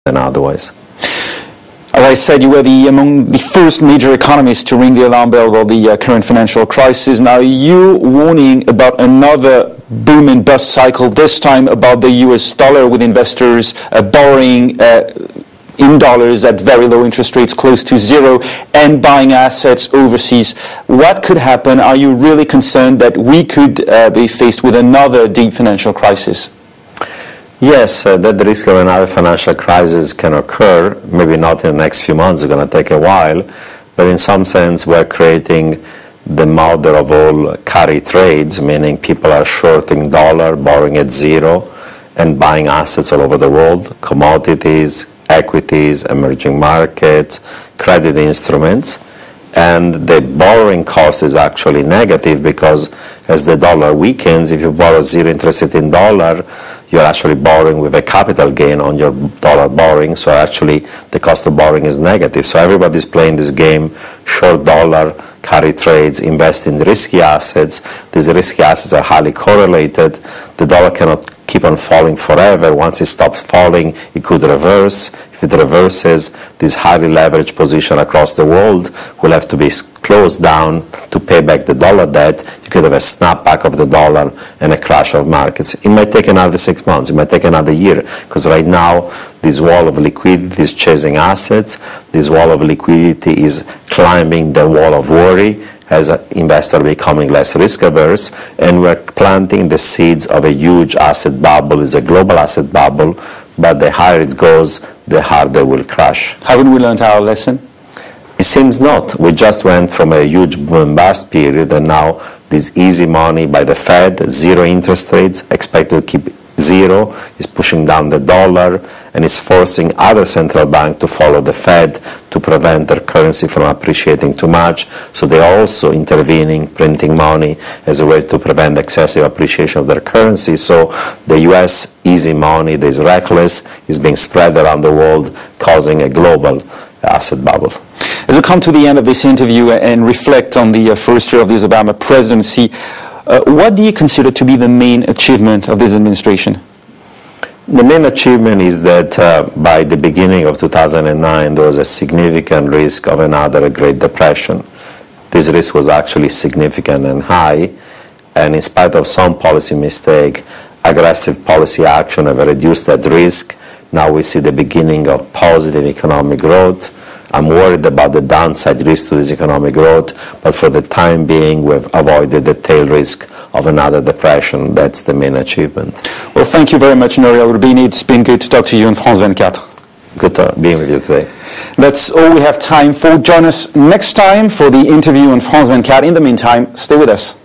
than otherwise. As I said, you were among the first major economists to ring the alarm bell about the current financial crisis. Now, you're warning about another boom and bust cycle, this time about the US dollar, with investors borrowing in dollars at very low interest rates, close to zero, and buying assets overseas. What could happen? Are you really concerned that we could be faced with another deep financial crisis? Yes, that the risk of another financial crisis can occur, maybe not in the next few months, it's going to take a while, but in some sense we're creating the mother of all carry trades, meaning people are shorting dollar, borrowing at zero, and buying assets all over the world, commodities, equities, emerging markets, credit instruments. And the borrowing cost is actually negative because as the dollar weakens, if you borrow zero interest rate in dollar, you're actually borrowing with a capital gain on your dollar borrowing, so actually the cost of borrowing is negative. So everybody's playing this game, short dollar, carry trades, invest in risky assets. These risky assets are highly correlated. The dollar cannot keep on falling forever. Once it stops falling, it could reverse. If it reverses, this highly leveraged position across the world will have to be closed down to pay back the dollar debt. You could have a snapback of the dollar and a crash of markets. It might take another 6 months. It might take another year, because right now this wall of liquidity is chasing assets. This wall of liquidity is climbing the wall of worry as investors are becoming less risk averse, and we're planting the seeds of a huge asset bubble. It's a global asset bubble, but the higher it goes, the harder it will crash. Haven't we learned our lesson? It seems not. We just went from a huge boom and bust period, and now this easy money by the Fed, zero interest rates, expected to keep zero, is pushing down the dollar, and is forcing other central banks to follow the Fed to prevent their currency from appreciating too much. So they're also intervening, printing money as a way to prevent excessive appreciation of their currency. So the US easy money that is reckless is being spread around the world, causing a global asset bubble. As we come to the end of this interview and reflect on the first year of this Obama presidency, what do you consider to be the main achievement of this administration? The main achievement is that by the beginning of 2009, there was a significant risk of another Great Depression. This risk was actually significant and high, and in spite of some policy mistake, aggressive policy action have reduced that risk. Now we see the beginning of positive economic growth. I'm worried about the downside risk to this economic growth, but for the time being, we've avoided the tail risk of another depression. That's the main achievement. Well, thank you very much, Nouriel Roubini. It's been good to talk to you on France 24. Good to be with you today. That's all we have time for. Join us next time for the interview on France 24. In the meantime, stay with us.